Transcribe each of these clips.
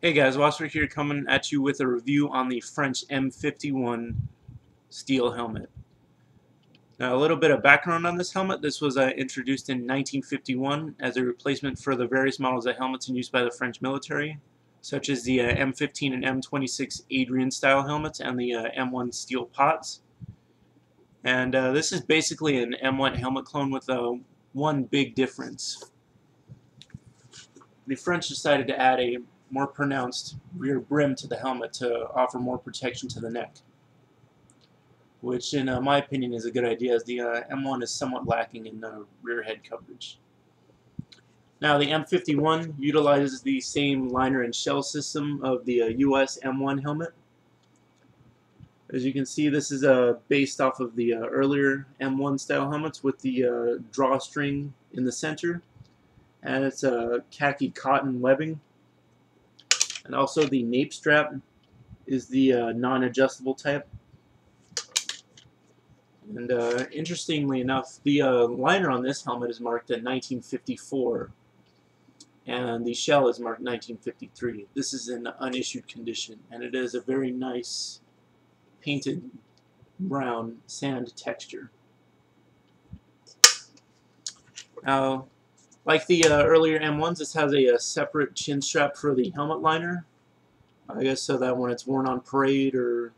Hey guys, Wasser here coming at you with a review on the French M51 steel helmet. Now a little bit of background on this helmet. This was introduced in 1951 as a replacement for the various models of helmets in use by the French military, such as the M15 and M26 Adrian style helmets and the M1 steel pots. And this is basically an M1 helmet clone with one big difference. The French decided to add a more pronounced rear brim to the helmet to offer more protection to the neck, which in my opinion is a good idea, as the M1 is somewhat lacking in rear head coverage. Now the M51 utilizes the same liner and shell system of the US M1 helmet. As you can see, this is based off of the earlier M1 style helmets with the drawstring in the center, and it's a khaki cotton webbing. And also the nape strap is the non-adjustable type. And interestingly enough, the liner on this helmet is marked at 1954, and the shell is marked 1953. This is in unissued condition, and it is a very nice painted brown sand texture. Now, like the earlier M1s, this has a separate chin strap for the helmet liner. I guess so that when it's worn on parade or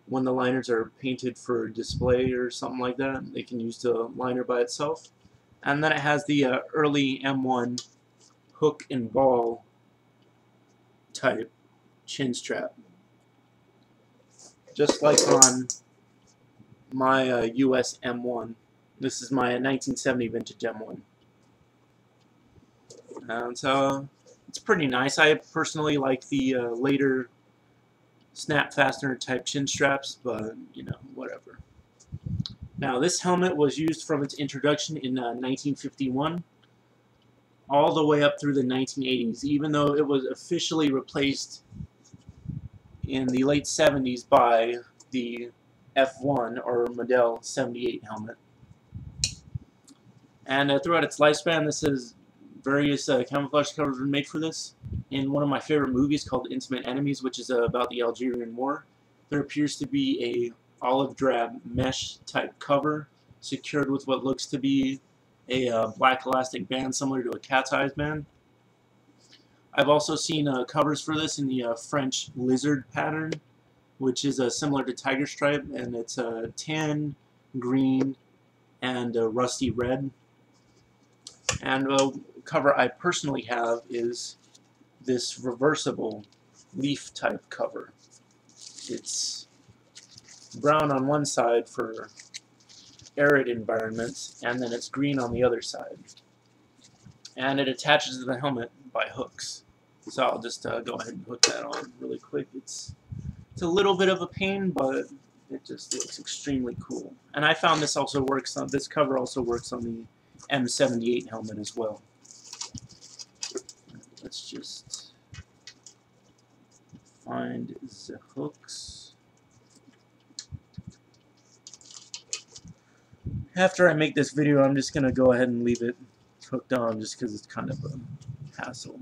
when the liners are painted for display or something like that, they can use the liner by itself. And then it has the early M1 hook and ball type chin strap, just like on my US M1. This is my 1970 vintage M1. And so it's pretty nice. I personally like the later snap fastener type chin straps, but you know, whatever. Now this helmet was used from its introduction in 1951 all the way up through the 1980s, even though it was officially replaced in the late 70s by the F1 or modele 78 helmet. And throughout its lifespan, this has various camouflage covers were made for this. In one of my favorite movies called Intimate Enemies, which is about the Algerian War, there appears to be a olive drab mesh type cover secured with what looks to be a black elastic band similar to a cat's eyes band. I've also seen covers for this in the French lizard pattern, which is similar to tiger stripe, and it's tan, green, and rusty red. And cover I personally have is this reversible leaf type cover. It's brown on one side for arid environments, and then it's green on the other side. And it attaches to the helmet by hooks. So I'll just go ahead and hook that on really quick. It's a little bit of a pain, but it just looks extremely cool. And I found this also works on, this cover also works on the M78 helmet as well. Let's just find the hooks. After I make this video, I'm just going to go ahead and leave it hooked on just because it's kind of a hassle.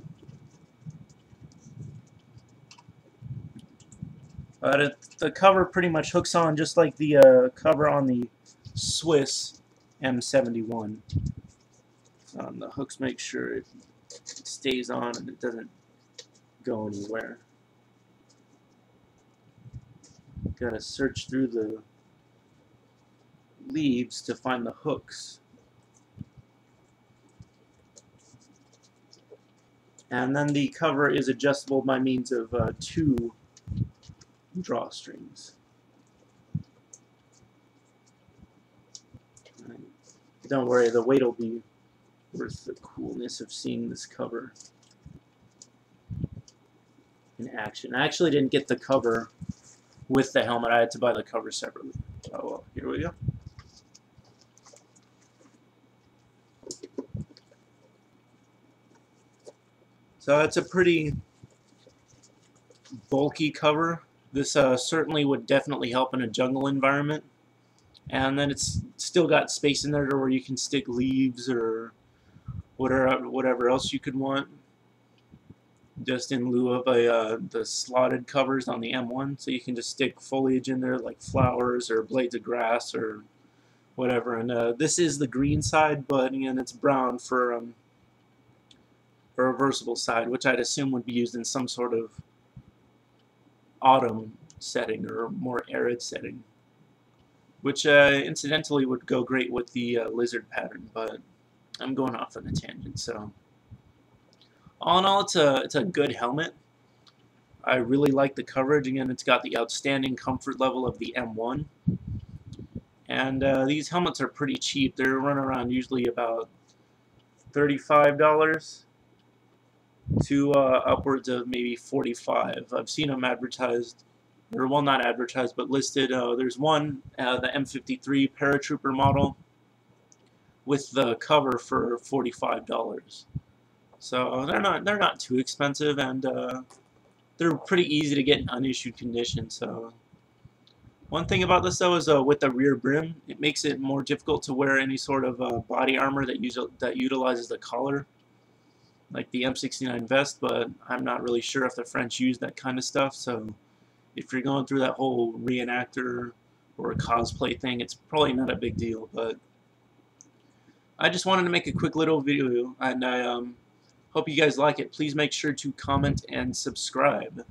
But the cover pretty much hooks on just like the cover on the Swiss M71. The hooks make sure it stays on and it doesn't go anywhere. Gotta search through the leaves to find the hooks. And then the cover is adjustable by means of two drawstrings. Don't worry, the weight will be worth the coolness of seeing this cover in action. I actually didn't get the cover with the helmet. I had to buy the cover separately. Oh well, here we go. So it's a pretty bulky cover. This certainly would definitely help in a jungle environment. And then it's still got space in there where you can stick leaves or whatever else you could want. just in lieu of the slotted covers on the M1, so you can just stick foliage in there like flowers or blades of grass or whatever. And this is the green side, but again, it's brown for a reversible side, which I'd assume would be used in some sort of autumn setting or more arid setting, which incidentally would go great with the lizard pattern, but I'm going off on a tangent. So all in all, it's a good helmet. I really like the coverage. Again, it's got the outstanding comfort level of the M1. And these helmets are pretty cheap. They're running around usually about $35 to upwards of maybe $45. I've seen them advertised, or well, not advertised, but listed. There's one, the M53 paratrooper model, with the cover for $45. So they're not too expensive, and they're pretty easy to get in unissued condition. So one thing about this though is with the rear brim, it makes it more difficult to wear any sort of body armor that utilizes the collar, like the M69 vest. But I'm not really sure if the French use that kind of stuff. So if you're going through that whole reenactor or cosplay thing, it's probably not a big deal. But I just wanted to make a quick little video, and I hope you guys like it. Please make sure to comment and subscribe.